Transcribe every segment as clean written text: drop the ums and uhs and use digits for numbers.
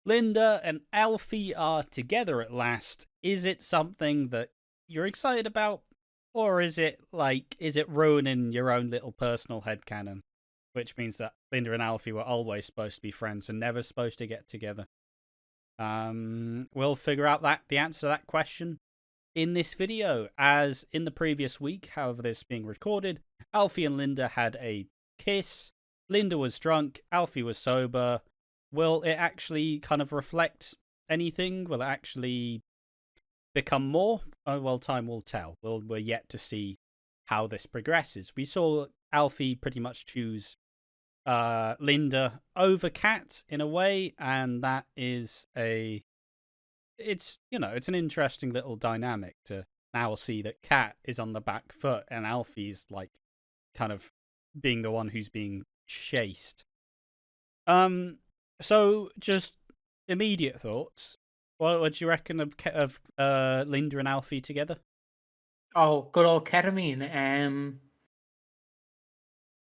Linda and Alfie are together at last. Is it something that you're excited about? Or is it ruining your own little personal headcanon? Which means that Linda and Alfie were always supposed to be friends and never supposed to get together. We'll figure out the answer to that question in this video. As in the previous week, however this is being recorded, Alfie and Linda had a kiss. Linda was drunk, Alfie was sober. Will it actually kind of reflect anything? Will it actually become more? Well, time will tell. We're yet to see how this progresses. We saw Alfie pretty much choose Linda over Kat in a way, and that is it's an interesting little dynamic to now see that Kat is on the back foot and Alfie's like kind of being the one who's being chased. So just immediate thoughts. What do you reckon of Linda and Alfie together? Oh, good old ketamine.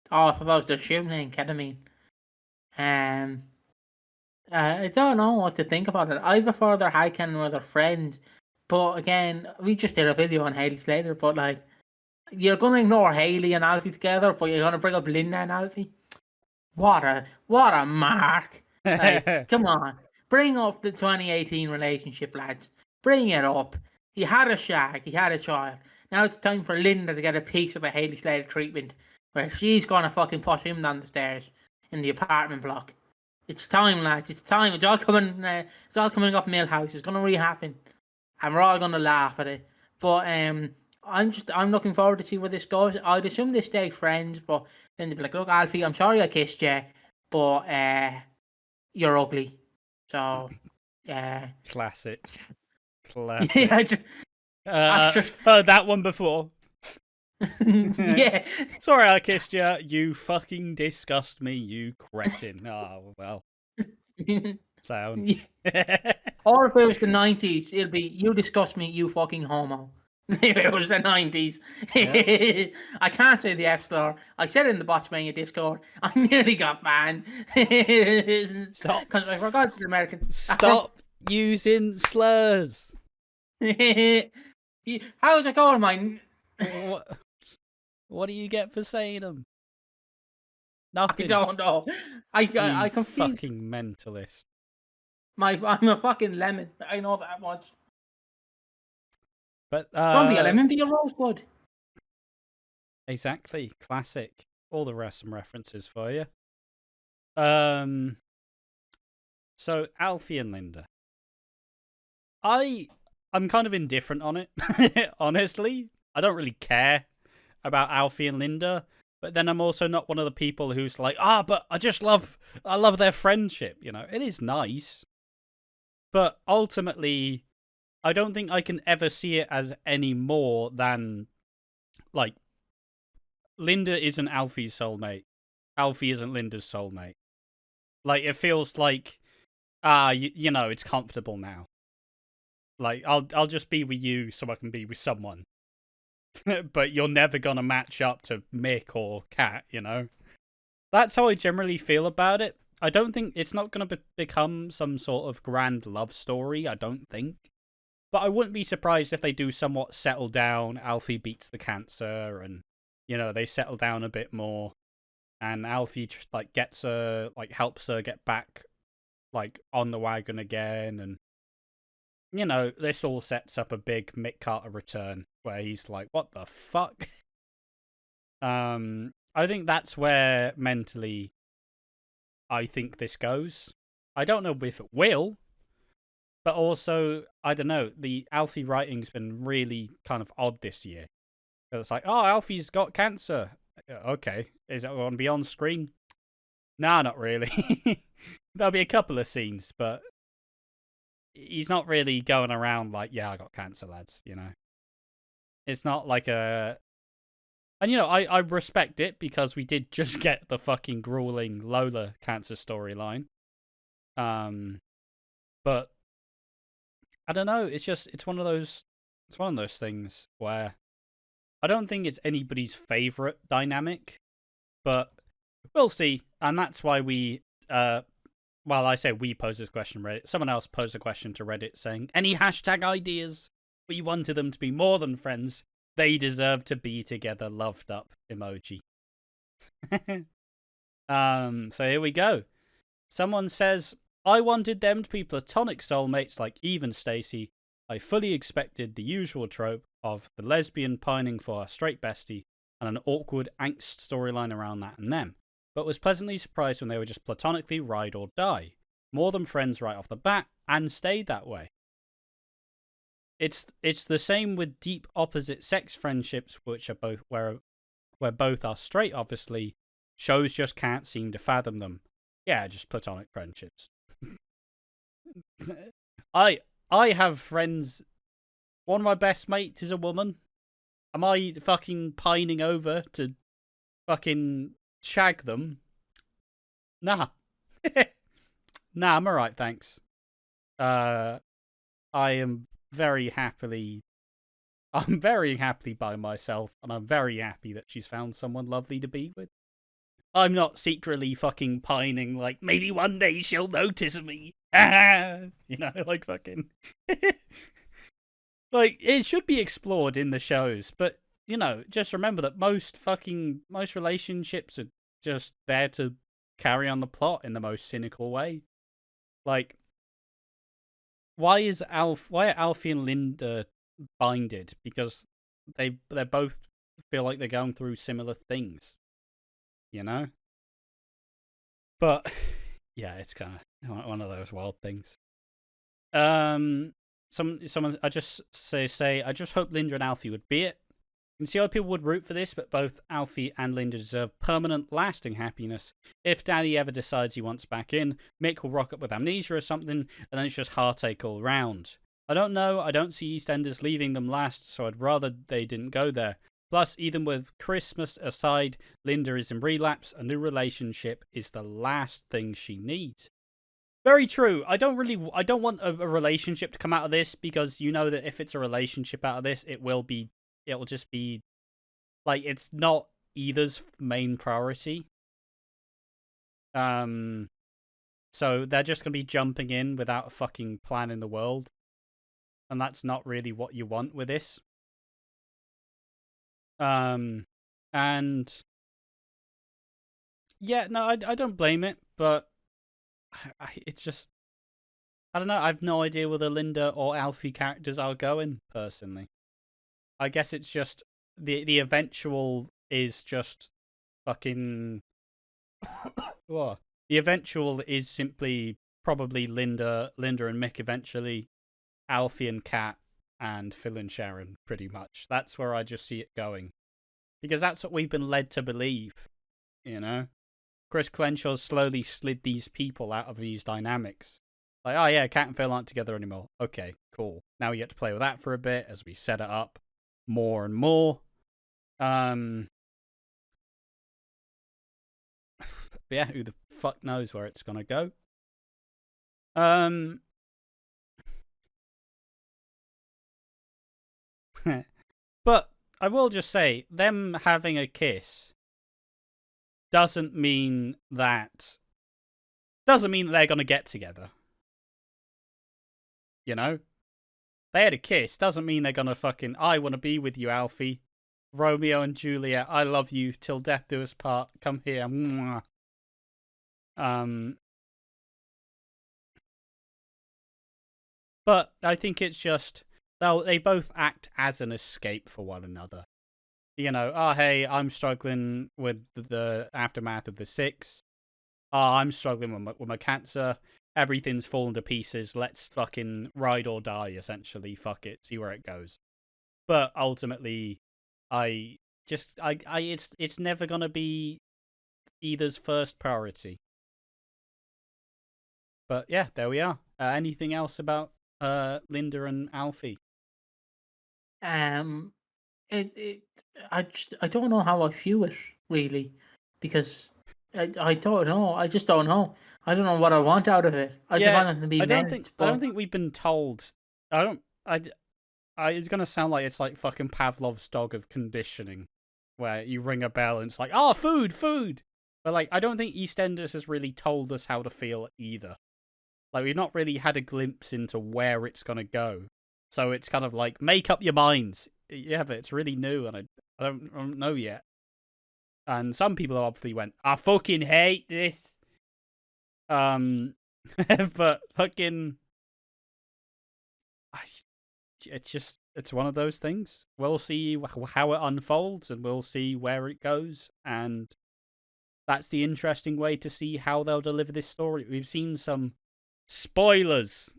I suppose the shoe name ketamine. I don't know what to think about it. I prefer their hiking with their friends, but again, we just did a video on Hayley Slater. But like, you're gonna ignore Hayley and Alfie together, but you're gonna bring up Linda and Alfie. What a mark! Like, come on, bring up the 2018 relationship, lads. Bring it up. He had a shag, he had a child. Now it's time for Linda to get a piece of a Hayley Slater treatment, where she's gonna fucking push him down the stairs in the apartment block. It's time, lads. It's time. It's all coming. It's all coming up Millhouse. It's gonna re-happen, and we're all gonna laugh at it. But I'm looking forward to see where this goes. I'd assume they stay friends, but then they'd be like, "Look, Alfie, I'm sorry I kissed you, but you're ugly." So, Classic. Yeah, I've heard that one before. Yeah. Sorry I kissed you. You fucking disgust me, you cretin. Oh, well. Sound. Or if it was the 90s, it'll be, "You disgust me, you fucking homo." If it was the 90s. Yeah. I can't say the F slur. I said it in the Botchmania Discord. I nearly got banned. Stop. Because I forgot it's American. Stop using slurs. How's it going, mine? What do you get for saying them? Nothing. I don't know. I confused. Fucking mentalist. I'm a fucking lemon. I know that much. But don't be a lemon, be a rosebud. Exactly. Classic. All the rest some references for you. So Alfie and Linda. I'm kind of indifferent on it. Honestly, I don't really care about Alfie and Linda, but then I'm also not one of the people who's like, but I love their friendship. It is nice, but ultimately, I don't think I can ever see it as any more than like Linda isn't Alfie's soulmate, Alfie isn't Linda's soulmate. Like, it feels like it's comfortable now. Like, I'll just be with you so I can be with someone. But you're never gonna match up to Mick or Kat, That's how I generally feel about it. I don't think it's not gonna become some sort of grand love story, I don't think. But I wouldn't be surprised if they do somewhat settle down. Alfie beats the cancer and, they settle down a bit more. And Alfie gets her, helps her get back, on the wagon again. And, this all sets up a big Mick Carter return where he's like, what the fuck? I think that's where mentally I think this goes. I don't know if it will, but also, I don't know, the Alfie writing's been really kind of odd this year. It's like, Alfie's got cancer. Okay, is it going to be on screen? Nah, not really. There'll be a couple of scenes, but he's not really going around like, yeah, I got cancer, lads, It's not like a... And, I respect it because we did just get the fucking grueling Lola cancer storyline. But I don't know, it's one of those things where I don't think it's anybody's favorite dynamic, but we'll see. And that's why we well, I say we posed this question to Reddit. Someone else posed a question to Reddit saying, any hashtag ideas? We wanted them to be more than friends. They deserve to be together. Loved up emoji. So here we go. Someone says, I wanted them to be platonic soulmates like Eve and Stacy. I fully expected the usual trope of the lesbian pining for a straight bestie and an awkward angst storyline around that and them, but was pleasantly surprised when they were just platonically ride or die. More than friends right off the bat, and stayed that way. It's the same with deep opposite sex friendships, which are both where both are straight, obviously. Shows just can't seem to fathom them. Yeah, just platonic friendships. I have friends. One of my best mates is a woman. Am I fucking pining over to fucking shag them? Nah. Nah, I'm alright, thanks. I am very happily by myself, and I'm very happy that she's found someone lovely to be with. I'm not secretly fucking pining, like, maybe one day she'll notice me. You know, like fucking... Like, it should be explored in the shows, but, you know, just remember that most relationships are just there to carry on the plot in the most cynical way. Like, why are Alfie and Linda binded? Because they both feel like they're going through similar things, you know? But, yeah, it's kind of one of those wild things. Someone I just say I just hope Linda and Alfie would be it. You can see why people would root for this, but both Alfie and Linda deserve permanent, lasting happiness. If Daddy ever decides he wants back in, Mick will rock up with amnesia or something, and then it's just heartache all round. I don't know, I don't see EastEnders leaving them last, so I'd rather they didn't go there. Plus, even with Christmas aside, Linda is in relapse. A new relationship is the last thing she needs. Very true. I don't want a relationship to come out of this, because you know that if it's a relationship out of this, it'll just be, like, it's not either's main priority. So they're just going to be jumping in without a fucking plan in the world. And that's not really what you want with this. And yeah, no, I don't blame it, but it's just, I don't know. I have no idea where the Linda or Alfie characters are going, personally. I guess it's just the eventual is just fucking. What? The eventual is simply probably Linda and Mick eventually, Alfie and Kat, and Phil and Sharon, pretty much. That's where I just see it going, because that's what we've been led to believe, you know. Chris Clenshaw's slowly slid these people out of these dynamics. Like, oh yeah, Kat and Phil aren't together anymore. Okay, cool. Now we get to play with that for a bit as we set it up more and more. But yeah, who the fuck knows where it's gonna go? But I will just say, them having a kiss doesn't mean that they're gonna get together. You know? They had a kiss, doesn't mean they're gonna fucking, I wanna be with you, Alfie. Romeo and Juliet, I love you till death do us part. Come here. Mwah. But I think it's just, they both act as an escape for one another. You know, oh hey, I'm struggling with the aftermath of the 6. Oh, I'm struggling with my cancer. Everything's fallen to pieces. Let's fucking ride or die, essentially. Fuck it, see where it goes. But ultimately, it's never gonna be either's first priority. But yeah, there we are. Anything else about Linda and Alfie? I don't know how I view it, really, because I don't know. I just don't know. I don't know what I want out of it. I just want them to be I don't think we've been told. It's gonna sound like it's like fucking Pavlov's dog of conditioning, where you ring a bell and it's like, oh, food. But like, I don't think EastEnders has really told us how to feel either. Like, we've not really had a glimpse into where it's going to go. So it's kind of like, make up your minds. Yeah, but it's really new, and I don't know yet. And some people obviously went, I fucking hate this. But fucking... It's one of those things. We'll see how it unfolds, and we'll see where it goes, and that's the interesting way to see how they'll deliver this story. We've seen some spoilers.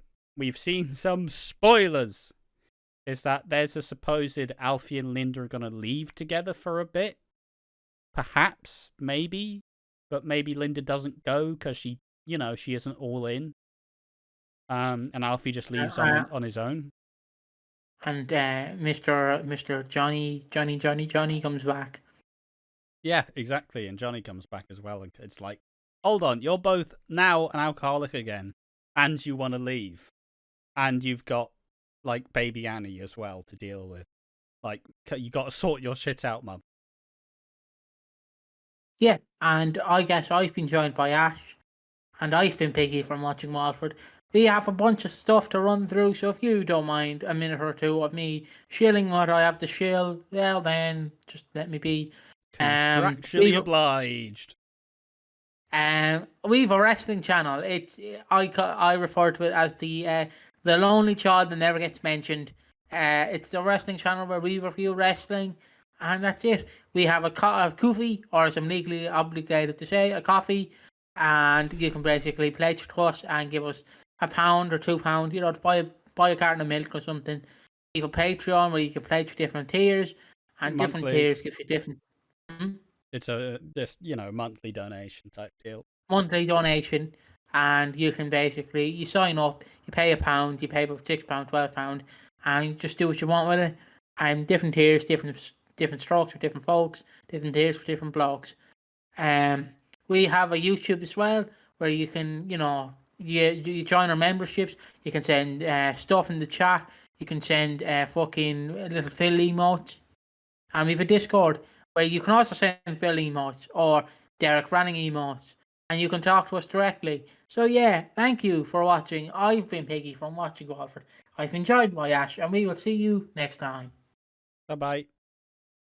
Is that there's a supposed Alfie and Linda are going to leave together for a bit. Perhaps, maybe. But maybe Linda doesn't go because she isn't all in. And Alfie just leaves on his own. And Mr. Johnny comes back. Yeah, exactly. And Johnny comes back as well. And it's like, hold on, you're both now an alcoholic again, and you want to leave. And you've got, like, baby Annie as well to deal with. Like, you got to sort your shit out, mum. Yeah, and I guess I've been joined by Ash, and I've been Piggy from Watching Walford. We have a bunch of stuff to run through, so if you don't mind a minute or two of me shilling what I have to shill, well then, just let me be. Contractually obliged. We've a wrestling channel. I refer to it as the lonely child that never gets mentioned. It's the wrestling channel where we review wrestling, and that's it. We have a coffee, or as I'm legally obligated to say, a coffee, and you can basically pledge to us and give us £1 or £2, to buy a carton of milk or something. We have a Patreon where you can pledge different tiers, and monthly. Different tiers give you different. It's monthly donation type deal. Monthly donation, and you can basically you sign up, you pay £1, you pay about £6, £12, and you just do what you want with it. And different tiers, different strokes for different folks, different tiers for different blokes. We have a YouTube as well where you can you join our memberships. You can send stuff in the chat. You can send fucking little fill emotes, and we have a Discord where you can also send fill emotes or Derek running emotes, and you can talk to us directly. So yeah, thank you for watching. I've been Piggy from Watching Walford. I've enjoyed my Ash, and we will see you next time. Bye bye.